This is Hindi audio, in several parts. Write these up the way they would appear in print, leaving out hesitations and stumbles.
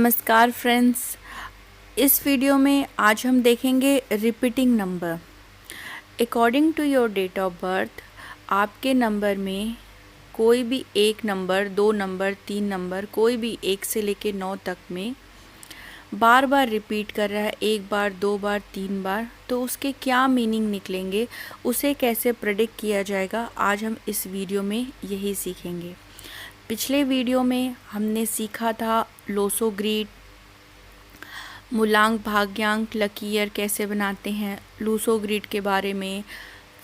नमस्कार फ्रेंड्स। इस वीडियो में आज हम देखेंगे repeating number. According to your date of birth आपके नंबर में कोई भी एक नंबर, दो नंबर, तीन नंबर, कोई भी 1 से लेकर 9 तक में बार बार रिपीट कर रहा है, एक बार, दो बार, तीन बार, तो उसके क्या मीनिंग निकलेंगे, उसे कैसे प्रेडिक्ट किया जाएगा, आज हम इस वीडियो में यही सीखेंगे। पिछले वीडियो में हमने सीखा था लोसोग्रीड, मूलांक, भाग्यांक, लकी ईयर कैसे बनाते हैं, लूसोग्रीड के बारे में।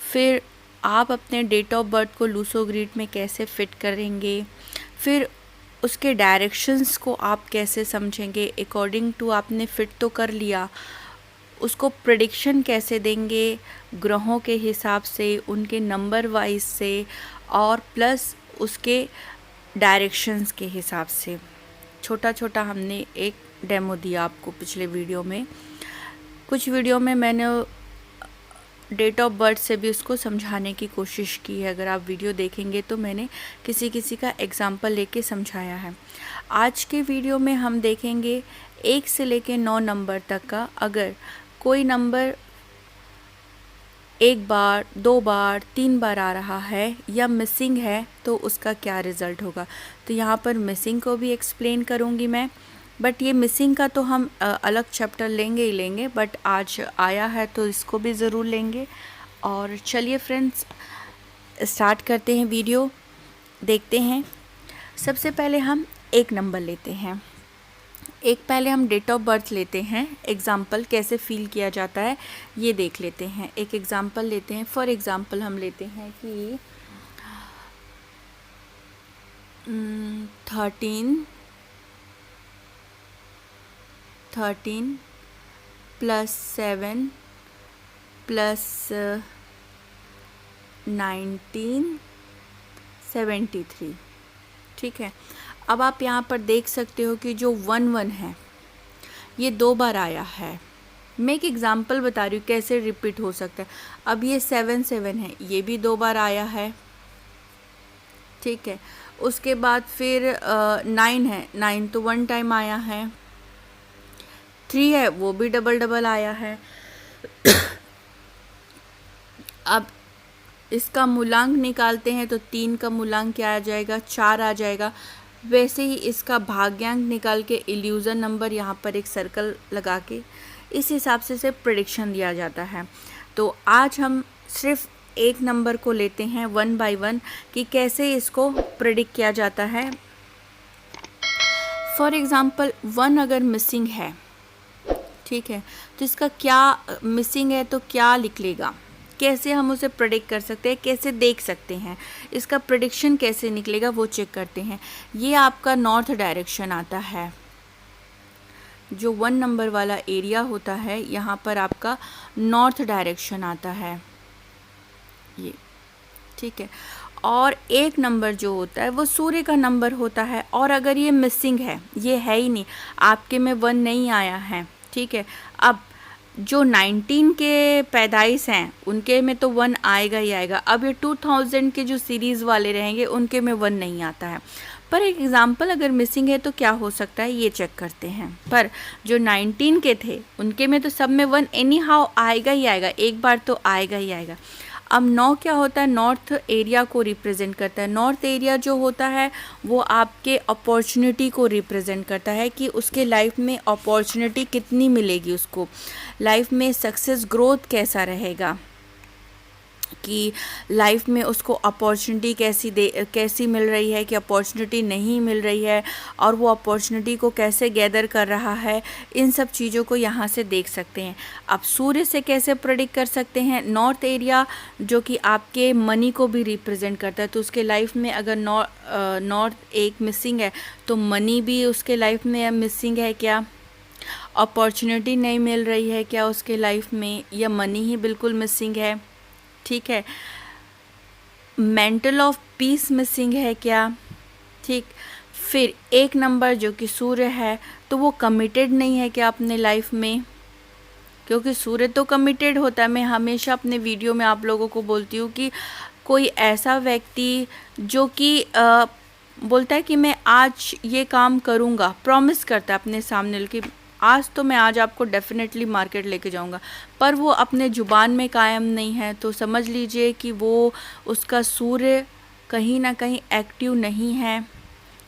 फिर आप अपने डेट ऑफ बर्थ को लूसोग्रीड में कैसे फिट करेंगे, फिर उसके डायरेक्शंस को आप कैसे समझेंगे। अकॉर्डिंग टू आपने फिट तो कर लिया, उसको प्रेडिक्शन कैसे देंगे ग्रहों के हिसाब से, उनके नंबर वाइज से, और प्लस उसके डायरेक्शंस के हिसाब से। छोटा छोटा हमने एक डेमो दिया आपको पिछले वीडियो में। कुछ वीडियो में मैंने डेट ऑफ बर्थ से भी उसको समझाने की कोशिश की है। अगर आप वीडियो देखेंगे तो मैंने किसी किसी का एग्जाम्पल लेके समझाया है। आज के वीडियो में हम देखेंगे 1 से लेके 9 नंबर तक का। अगर कोई नंबर एक बार, दो बार, तीन बार आ रहा है या मिसिंग है तो उसका क्या रिज़ल्ट होगा। तो यहाँ पर मिसिंग को भी एक्सप्लेन करूँगी मैं, बट ये मिसिंग का तो हम अलग चैप्टर लेंगे ही लेंगे, बट आज आया है तो इसको भी ज़रूर लेंगे। और चलिए फ्रेंड्स, स्टार्ट करते हैं वीडियो, देखते हैं। सबसे पहले हम एक नंबर लेते हैं। पहले हम डेट ऑफ बर्थ लेते हैं, एग्ज़ाम्पल कैसे फील किया जाता है ये देख लेते हैं। एक एग्ज़ाम्पल लेते हैं। फॉर एग्ज़ाम्पल हम लेते हैं कि 13 प्लस 7 प्लस 1973। ठीक है। अब आप यहाँ पर देख सकते हो कि जो 1 है ये 2 बार आया है। मैं एक एग्ज़ाम्पल बता रही हूँ कैसे रिपीट हो सकता है। अब ये 7 है, ये भी 2 बार आया है। ठीक है। उसके बाद फिर 9 है, 9 तो 1 टाइम आया है। 3 है, वो भी डबल आया है। अब इसका मूलांक निकालते हैं तो 3 का मूलांक क्या आ जाएगा, 4 आ जाएगा। वैसे ही इसका भाग्यांक निकाल के इल्यूज़न नंबर यहाँ पर एक सर्कल लगा के इस हिसाब से प्रेडिक्शन दिया जाता है। तो आज हम सिर्फ एक नंबर को लेते हैं 1 बाय 1 कि कैसे इसको प्रेडिक्ट किया जाता है। फॉर एग्ज़ाम्पल 1 अगर मिसिंग है, ठीक है, तो इसका क्या मिसिंग है तो क्या निकलेगा, कैसे हम उसे प्रेडिक्ट कर सकते हैं, कैसे देख सकते हैं, इसका प्रेडिक्शन कैसे निकलेगा वो चेक करते हैं। ये आपका नॉर्थ डायरेक्शन आता है, जो 1 नंबर वाला एरिया होता है यहाँ पर आपका नॉर्थ डायरेक्शन आता है ये। ठीक है। और एक नंबर जो होता है वो सूर्य का नंबर होता है। और अगर ये मिसिंग है, ये है ही नहीं, आपके में 1 नहीं आया है, ठीक है, अब जो 19 के पैदाइश हैं उनके में तो 1 आएगा ही आएगा। अब ये 2000 के जो सीरीज़ वाले रहेंगे उनके में 1 नहीं आता है। पर एक एग्ज़ाम्पल अगर मिसिंग है तो क्या हो सकता है ये चेक करते हैं। पर जो 19 के थे उनके में तो सब में 1 एनी हाउ आएगा ही आएगा, एक बार तो आएगा ही आएगा। अब 9 क्या होता है, नॉर्थ एरिया को रिप्रेजेंट करता है। नॉर्थ एरिया जो होता है वो आपके अपॉर्चुनिटी को रिप्रेजेंट करता है कि उसके लाइफ में अपॉर्चुनिटी कितनी मिलेगी, उसको लाइफ में सक्सेस ग्रोथ कैसा रहेगा, कि लाइफ में उसको अपॉर्चुनिटी कैसी मिल रही है, कि अपॉर्चुनिटी नहीं मिल रही है, और वो अपॉर्चुनिटी को कैसे गैदर कर रहा है। इन सब चीज़ों को यहाँ से देख सकते हैं। अब सूर्य से कैसे प्रेडिक्ट कर सकते हैं, नॉर्थ एरिया जो कि आपके मनी को भी रिप्रेजेंट करता है, तो उसके लाइफ में अगर नॉर्थ एक मिसिंग है तो मनी भी उसके लाइफ में मिसिंग है क्या, अपॉर्चुनिटी नहीं मिल रही है क्या उसके लाइफ में, या मनी ही बिल्कुल मिसिंग है। ठीक है। मेंटल ऑफ पीस मिसिंग है क्या। ठीक। फिर एक नंबर जो कि सूर्य है, तो वो कमिटेड नहीं है क्या अपने लाइफ में, क्योंकि सूर्य तो कमिटेड होता है। मैं हमेशा अपने वीडियो में आप लोगों को बोलती हूँ कि कोई ऐसा व्यक्ति जो कि बोलता है कि मैं आज ये काम करूँगा, प्रॉमिस करता है अपने सामने कि आज तो मैं आज आपको डेफिनेटली मार्केट लेके जाऊँगा, पर वो अपने ज़ुबान में कायम नहीं है, तो समझ लीजिए कि वो उसका सूर्य कहीं ना कहीं एक्टिव नहीं है।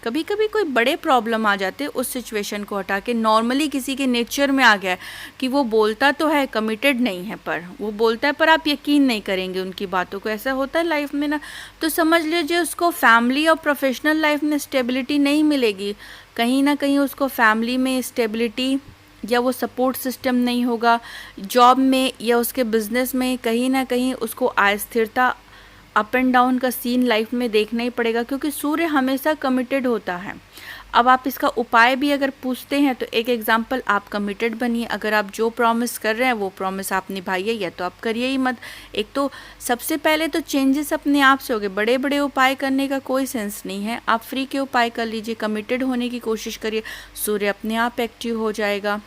कभी कभी कोई बड़े प्रॉब्लम आ जाते हैं, उस सिचुएशन को हटा के नॉर्मली किसी के नेचर में आ गया है कि वो बोलता तो है, कमिटेड नहीं है, पर वो बोलता है पर आप यकीन नहीं करेंगे उनकी बातों को। ऐसा होता है लाइफ में ना, तो समझ लीजिए उसको फैमिली और प्रोफेशनल लाइफ में स्टेबिलिटी नहीं मिलेगी। कहीं ना कहीं उसको फैमिली में स्टेबिलिटी या वो सपोर्ट सिस्टम नहीं होगा, जॉब में या उसके बिजनेस में कहीं ना कहीं उसको अस्थिरता, अप एंड डाउन का सीन लाइफ में देखना ही पड़ेगा, क्योंकि सूर्य हमेशा कमिटेड होता है। अब आप इसका उपाय भी अगर पूछते हैं तो एक एग्जांपल, आप कमिटेड बनिए। अगर आप जो प्रॉमिस कर रहे हैं वो प्रॉमिस आप निभाइए, या तो आप करिए ही मत। एक तो सबसे पहले तो चेंजेस अपने आप से होंगे, बड़े बड़े उपाय करने का कोई सेंस नहीं है। आप फ्री के उपाय कर लीजिए, कमिटेड होने की कोशिश करिए, सूर्य अपने आप एक्टिव हो जाएगा।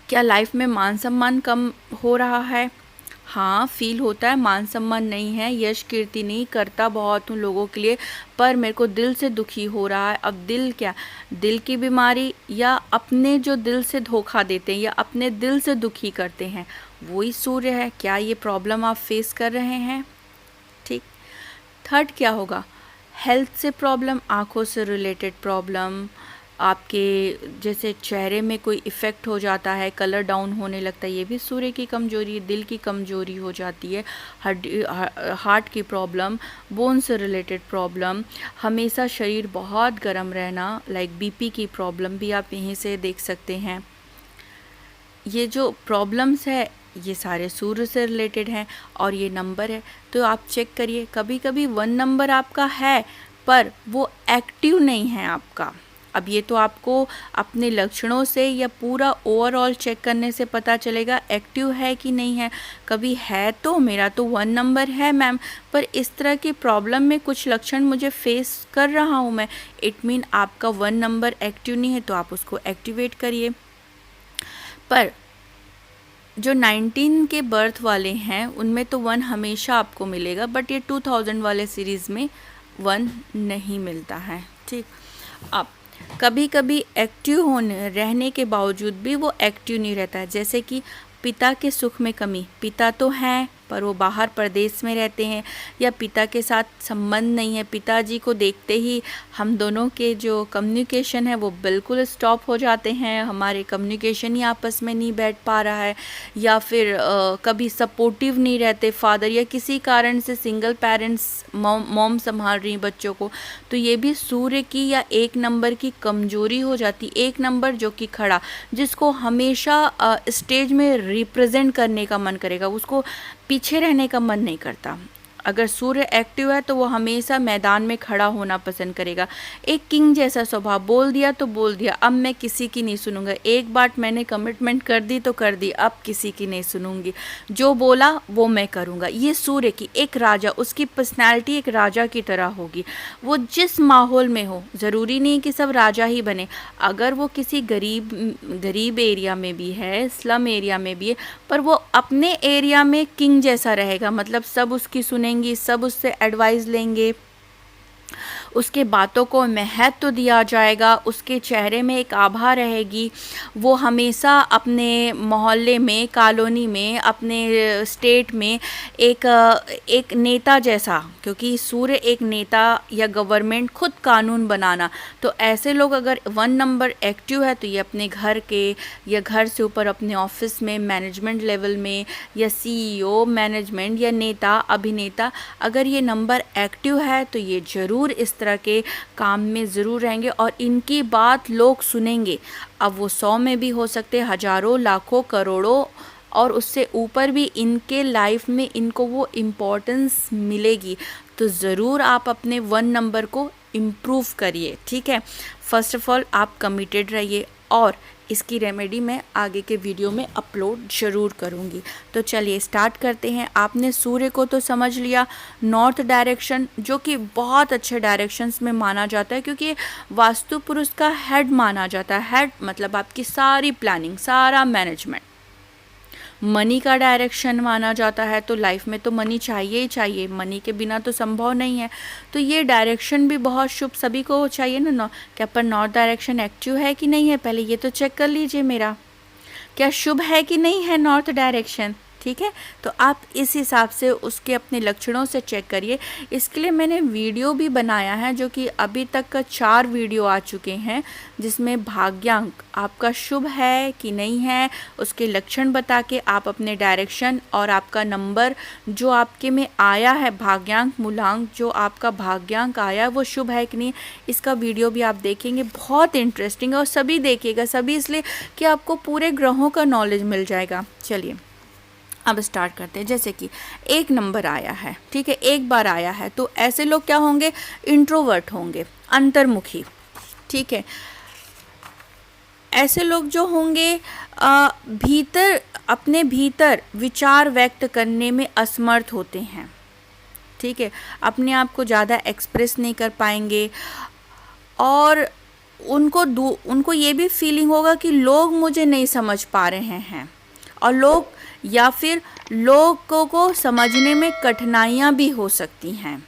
क्या लाइफ में मान सम्मान कम हो रहा है? हाँ, फील होता है, मान सम्मान नहीं है, यश कीर्ति नहीं, करता बहुत हूँ लोगों के लिए, पर मेरे को दिल से दुखी हो रहा है। अब दिल क्या, दिल की बीमारी या अपने जो दिल से धोखा देते हैं या अपने दिल से दुखी करते हैं, वही सूर्य है। क्या ये प्रॉब्लम आप फेस कर रहे हैं? ठीक। थर्ड क्या होगा, हेल्थ से प्रॉब्लम, आँखों से रिलेटेड प्रॉब्लम, आपके जैसे चेहरे में कोई इफ़ेक्ट हो जाता है, कलर डाउन होने लगता है, ये भी सूर्य की कमजोरी है। दिल की कमजोरी हो जाती है, हड्डी हार्ट की प्रॉब्लम, बोन से रिलेटेड प्रॉब्लम, हमेशा शरीर बहुत गर्म रहना, लाइक बीपी की प्रॉब्लम भी आप यहीं से देख सकते हैं। ये जो प्रॉब्लम्स है ये सारे सूर्य से रिलेटेड हैं। और ये नंबर है तो आप चेक करिए, कभी कभी 1 नंबर आपका है पर वो एक्टिव नहीं है आपका। अब ये तो आपको अपने लक्षणों से या पूरा ओवरऑल चेक करने से पता चलेगा एक्टिव है कि नहीं है। कभी है तो मेरा तो 1 नंबर है मैम, पर इस तरह की प्रॉब्लम में कुछ लक्षण मुझे फेस कर रहा हूँ मैं, इट मीन आपका 1 नंबर एक्टिव नहीं है, तो आप उसको एक्टिवेट करिए। पर जो 19 के बर्थ वाले हैं उनमें तो 1 हमेशा आपको मिलेगा, बट ये 2000 वाले सीरीज़ में 1 नहीं मिलता है। ठीक। अब कभी कभी एक्टिव होने रहने के बावजूद भी वो एक्टिव नहीं रहता है, जैसे कि पिता के सुख में कमी, पिता तो हैं पर वो बाहर प्रदेश में रहते हैं, या पिता के साथ संबंध नहीं है, पिताजी को देखते ही हम दोनों के जो कम्युनिकेशन है वो बिल्कुल स्टॉप हो जाते हैं, हमारे कम्युनिकेशन ही आपस में नहीं बैठ पा रहा है, या फिर कभी सपोर्टिव नहीं रहते फादर, या किसी कारण से सिंगल पेरेंट्स मॉम संभाल रही बच्चों को, तो ये भी सूर्य की या 1 नंबर की कमजोरी हो जाती। 1 नंबर जो कि खड़ा, जिसको हमेशा स्टेज में रिप्रेजेंट करने का मन करेगा, उसको पीछे रहने का मन नहीं करता। अगर सूर्य एक्टिव है तो वो हमेशा मैदान में खड़ा होना पसंद करेगा। एक किंग जैसा स्वभाव, बोल दिया तो बोल दिया, अब मैं किसी की नहीं सुनूंगा, एक बार मैंने कमिटमेंट कर दी तो कर दी, अब किसी की नहीं सुनूंगी, जो बोला वो मैं करूंगा। ये सूर्य की एक राजा, उसकी पर्सनैलिटी एक राजा की तरह होगी। वो जिस माहौल में हो, ज़रूरी नहीं कि सब राजा ही बने, अगर वो किसी गरीब एरिया में भी है, स्लम एरिया में भी है, पर वो अपने एरिया में किंग जैसा रहेगा, मतलब सब उसकी सुने, सब उससे एडवाइस लेंगे, उसके बातों को महत्व दिया जाएगा, उसके चेहरे में एक आभा रहेगी, वो हमेशा अपने मोहल्ले में, कॉलोनी में, अपने स्टेट में एक नेता जैसा, क्योंकि सूर्य एक नेता या गवर्नमेंट, खुद कानून बनाना, तो ऐसे लोग अगर 1 नंबर एक्टिव है तो ये अपने घर के या घर से ऊपर अपने ऑफिस में, मैनेजमेंट लेवल में, या CEO मैनेजमेंट या नेता, अभिनेता, अगर ये नंबर एक्टिव है तो ये ज़रूर इस तरह के काम में ज़रूर रहेंगे और इनकी बात लोग सुनेंगे। अब वो 100 में भी हो सकते, हज़ारों, लाखों, करोड़ों और उससे ऊपर भी इनके लाइफ में इनको वो इम्पोर्टेंस मिलेगी। तो ज़रूर आप अपने 1 नंबर को इम्प्रूव करिए। ठीक है, फर्स्ट ऑफ ऑल आप कमिटेड रहिए, और इसकी रेमेडी मैं आगे के वीडियो में अपलोड ज़रूर करूँगी। तो चलिए स्टार्ट करते हैं। आपने सूर्य को तो समझ लिया, नॉर्थ डायरेक्शन जो कि बहुत अच्छे डायरेक्शंस में माना जाता है, क्योंकि वास्तु पुरुष का हेड माना जाता है। हेड मतलब आपकी सारी प्लानिंग, सारा मैनेजमेंट। मनी का डायरेक्शन माना जाता है, तो लाइफ में तो मनी चाहिए ही चाहिए, मनी के बिना तो संभव नहीं है। तो ये डायरेक्शन भी बहुत शुभ सभी को चाहिए ना। क्या पर नॉर्थ डायरेक्शन एक्टिव है कि नहीं है, पहले ये तो चेक कर लीजिए मेरा, क्या शुभ है कि नहीं है नॉर्थ डायरेक्शन। ठीक है, तो आप इस हिसाब से उसके अपने लक्षणों से चेक करिए। इसके लिए मैंने वीडियो भी बनाया है, जो कि अभी तक का 4 वीडियो आ चुके हैं, जिसमें भाग्यांक आपका शुभ है कि नहीं है, उसके लक्षण बता के आप अपने डायरेक्शन और आपका नंबर जो आपके में आया है, भाग्यांक मूलांक जो आपका भाग्यांक आया वो शुभ है कि नहीं, इसका वीडियो भी आप देखेंगे। बहुत इंटरेस्टिंग है और सभी देखिएगा, सभी इसलिए कि आपको पूरे ग्रहों का नॉलेज मिल जाएगा। चलिए अब स्टार्ट करते हैं। जैसे कि 1 नंबर आया है, ठीक है, एक बार आया है, तो ऐसे लोग क्या होंगे, इंट्रोवर्ट होंगे, अंतर्मुखी। ठीक है, ऐसे लोग जो होंगे भीतर, अपने भीतर विचार व्यक्त करने में असमर्थ होते हैं। ठीक है, अपने आप को ज़्यादा एक्सप्रेस नहीं कर पाएंगे, और उनको ये भी फीलिंग होगा कि लोग मुझे नहीं समझ पा रहे हैं, और लोग या फिर लोगों को समझने में कठिनाइयाँ भी हो सकती हैं।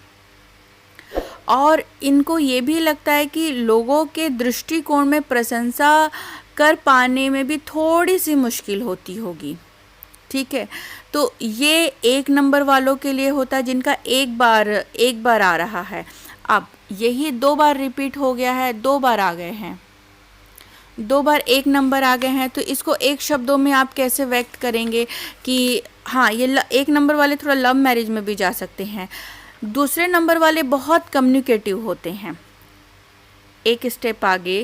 और इनको ये भी लगता है कि लोगों के दृष्टिकोण में प्रशंसा कर पाने में भी थोड़ी सी मुश्किल होती होगी। ठीक है, तो ये 1 नंबर वालों के लिए होता है, जिनका एक बार आ रहा है। अब यही 2 बार रिपीट हो गया है, 2 बार आ गए हैं, 2 बार 1 नंबर आ गए हैं, तो इसको एक शब्दों में आप कैसे व्यक्त करेंगे कि हाँ, ये 1 नंबर वाले थोड़ा लव मैरिज में भी जा सकते हैं। दूसरे नंबर वाले बहुत कम्युनिकेटिव होते हैं, एक स्टेप आगे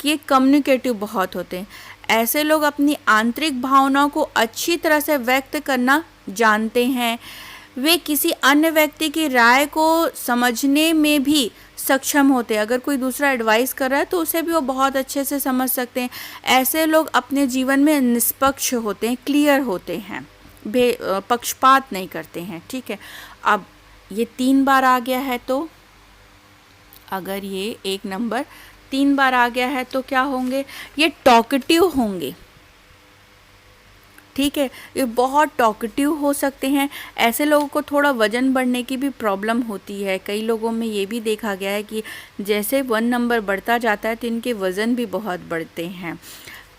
कि ये कम्युनिकेटिव बहुत होते हैं। ऐसे लोग अपनी आंतरिक भावनाओं को अच्छी तरह से व्यक्त करना जानते हैं। वे किसी अन्य व्यक्ति की राय को समझने में भी सक्षम होते हैं। अगर कोई दूसरा एडवाइस कर रहा है तो उसे भी वो बहुत अच्छे से समझ सकते हैं। ऐसे लोग अपने जीवन में निष्पक्ष होते हैं, क्लियर होते हैं, पक्षपात नहीं करते हैं। ठीक है, अब ये 3 बार आ गया है, तो अगर ये 1 नंबर 3 बार आ गया है तो क्या होंगे, ये टॉकेटिव होंगे। ठीक है, ये बहुत टॉकेटिव हो सकते हैं। ऐसे लोगों को थोड़ा वज़न बढ़ने की भी प्रॉब्लम होती है। कई लोगों में ये भी देखा गया है कि जैसे 1 नंबर बढ़ता जाता है तो इनके वज़न भी बहुत बढ़ते हैं।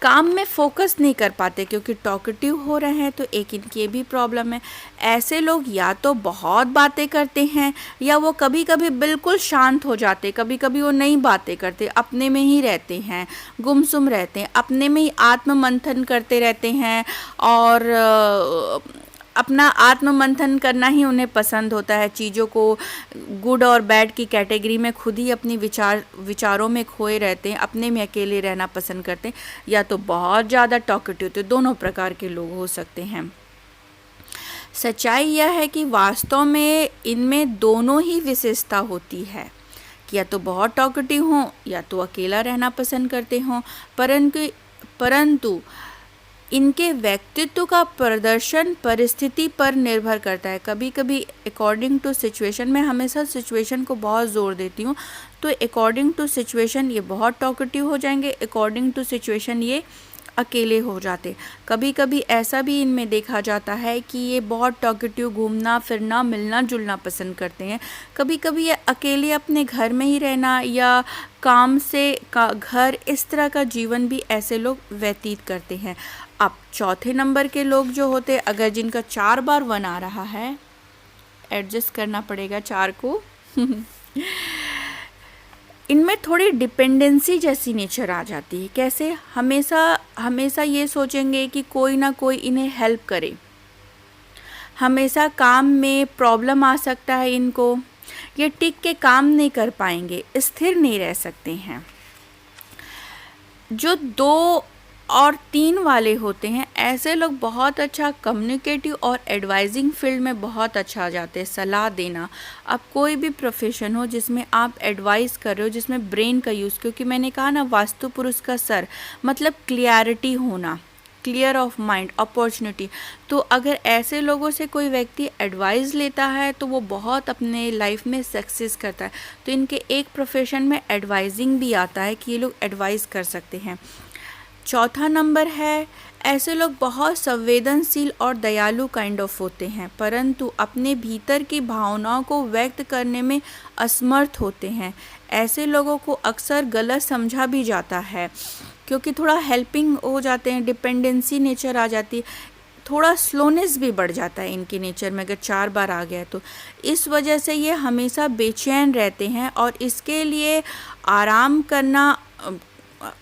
काम में फोकस नहीं कर पाते क्योंकि टॉकेटिव हो रहे हैं, तो एक इनकी ये भी प्रॉब्लम है। ऐसे लोग या तो बहुत बातें करते हैं, या वो कभी कभी बिल्कुल शांत हो जाते, कभी कभी वो नहीं बातें करते, अपने में ही रहते हैं, गुमसुम रहते हैं, अपने में ही आत्म मंथन करते रहते हैं, और अपना आत्म मंथन करना ही उन्हें पसंद होता है। चीज़ों को गुड और बैड की कैटेगरी में खुद ही अपनी विचारों में खोए रहते हैं, अपने में अकेले रहना पसंद करते हैं, या तो बहुत ज़्यादा टॉकेटिव, तो दोनों प्रकार के लोग हो सकते हैं। सच्चाई यह है कि वास्तव में इनमें दोनों ही विशेषता होती है, कि या तो बहुत टॉकेटिव हों या तो अकेला रहना पसंद करते हों, परंतु इनके व्यक्तित्व का प्रदर्शन परिस्थिति पर निर्भर करता है। कभी कभी अकॉर्डिंग टू सिचुएशन, मैं हमेशा सिचुएशन को बहुत ज़ोर देती हूँ, तो अकॉर्डिंग टू सिचुएशन ये बहुत टॉकेटिव हो जाएंगे, अकॉर्डिंग टू सिचुएशन ये अकेले हो जाते। कभी कभी ऐसा भी इनमें देखा जाता है कि ये बहुत टॉकेटिव, घूमना फिरना, मिलना जुलना पसंद करते हैं। कभी कभी ये अकेले अपने घर में ही रहना या काम से घर, इस तरह का जीवन भी ऐसे लोग व्यतीत करते हैं। अब चौथे नंबर के लोग जो होते, अगर जिनका 4 बार 1 आ रहा है, एडजस्ट करना पड़ेगा 4 को इनमें थोड़ी डिपेंडेंसी जैसी नेचर आ जाती है। कैसे, हमेशा ये सोचेंगे कि कोई ना कोई इन्हें हेल्प करे, हमेशा काम में प्रॉब्लम आ सकता है इनको, ये टिक के काम नहीं कर पाएंगे, स्थिर नहीं रह सकते हैं। जो 2 और 3 वाले होते हैं, ऐसे लोग बहुत अच्छा कम्युनिकेटिव और एडवाइजिंग फील्ड में बहुत अच्छा जाते हैं, सलाह देना। अब कोई भी प्रोफेशन हो जिसमें आप एडवाइस कर रहे हो, जिसमें ब्रेन का यूज़, क्योंकि मैंने कहा ना, वास्तु पुरुष का सर मतलब क्लियरिटी होना, क्लियर ऑफ माइंड, अपॉर्चुनिटी। तो अगर ऐसे लोगों से कोई व्यक्ति एडवाइस लेता है तो वो बहुत अपने लाइफ में सक्सेस करता है। तो इनके एक प्रोफेशन में एडवाइजिंग भी आता है कि ये लोग एडवाइस कर सकते हैं। चौथा नंबर है, ऐसे लोग बहुत संवेदनशील और दयालु काइंड ऑफ होते हैं, परंतु अपने भीतर की भावनाओं को व्यक्त करने में असमर्थ होते हैं। ऐसे लोगों को अक्सर गलत समझा भी जाता है, क्योंकि थोड़ा हेल्पिंग हो जाते हैं, डिपेंडेंसी नेचर आ जाती है, थोड़ा स्लोनेस भी बढ़ जाता है इनके नेचर में अगर 4 बार आ गया तो। इस वजह से ये हमेशा बेचैन रहते हैं और इसके लिए आराम करना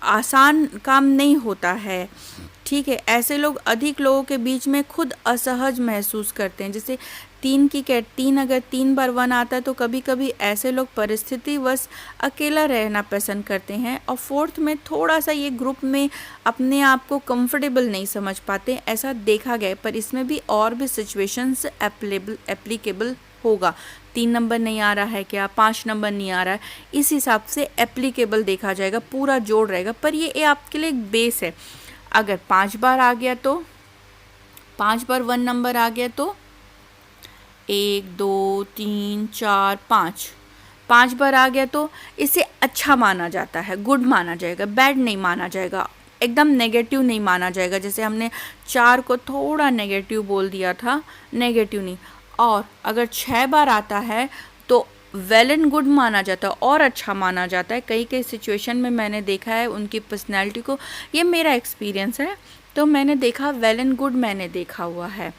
आसान काम नहीं होता है। ठीक है, ऐसे लोग अधिक लोगों के बीच में खुद असहज महसूस करते हैं। जैसे 3 अगर 3 बार 1 आता है तो कभी कभी ऐसे लोग परिस्थितिवश अकेला रहना पसंद करते हैं। और 4th में थोड़ा सा ये ग्रुप में अपने आप को कंफर्टेबल नहीं समझ पाते, ऐसा देखा गया है। पर इसमें भी और भी सिचुएशंस एप्लीकेबल होगा। 3 नंबर नहीं आ रहा है क्या, 5 नंबर नहीं आ रहा है, इस हिसाब से एप्लीकेबल देखा जाएगा, पूरा जोड़ रहेगा। पर ये आपके लिए एक बेस है। अगर 5 बार आ गया तो 5 बार 1 नंबर आ गया तो 1 2 3 4 5 बार आ गया तो इसे अच्छा माना जाता है, गुड माना जाएगा, बैड नहीं माना जाएगा, एकदम नेगेटिव नहीं माना जाएगा। जैसे हमने 4 को थोड़ा नेगेटिव बोल दिया था, नेगेटिव नहीं। और अगर 6 बार आता है तो वेल एंड गुड माना जाता है और अच्छा माना जाता है। कई सिचुएशन में मैंने देखा है उनकी पर्सनैलिटी को, ये मेरा एक्सपीरियंस है, तो मैंने देखा वेल एंड गुड मैंने देखा हुआ है।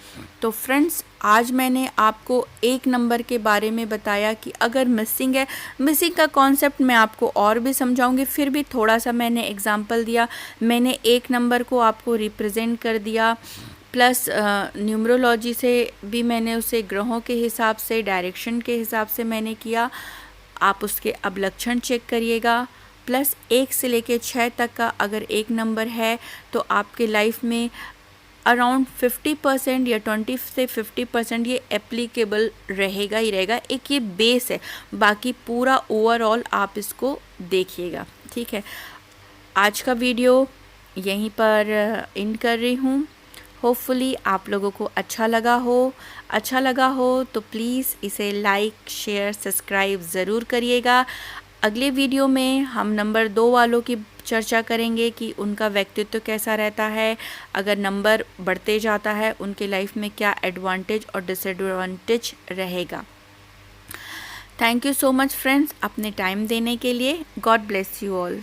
तो फ्रेंड्स, आज मैंने आपको 1 नंबर के बारे में बताया कि अगर मिसिंग है, मिसिंग का कॉन्सेप्ट मैं आपको और भी समझाऊंगी, फिर भी थोड़ा सा मैंने एग्जांपल दिया, मैंने 1 नंबर को आपको रिप्रेजेंट कर दिया, प्लस न्यूमरोलॉजी से भी मैंने उसे ग्रहों के हिसाब से, डायरेक्शन के हिसाब से मैंने किया। आप उसके अब लक्षण चेक करिएगा। प्लस 1 से लेके 6 तक का अगर 1 नंबर है तो आपके लाइफ में अराउंड 50% या 20 से 50% ये एप्लीकेबल रहेगा ही रहेगा। एक ये बेस है, बाकी पूरा ओवरऑल आप इसको देखिएगा। ठीक है, आज का वीडियो यहीं पर एंड कर रही हूँ। होपफुली आप लोगों को अच्छा लगा हो तो प्लीज़ इसे लाइक शेयर सब्सक्राइब ज़रूर करिएगा। अगले वीडियो में हम नंबर 2 वालों की चर्चा करेंगे कि उनका व्यक्तित्व कैसा रहता है, अगर नंबर बढ़ते जाता है उनके लाइफ में क्या एडवांटेज और डिसएडवांटेज रहेगा। Thank you so much friends, अपने टाइम देने के लिए। God bless you all.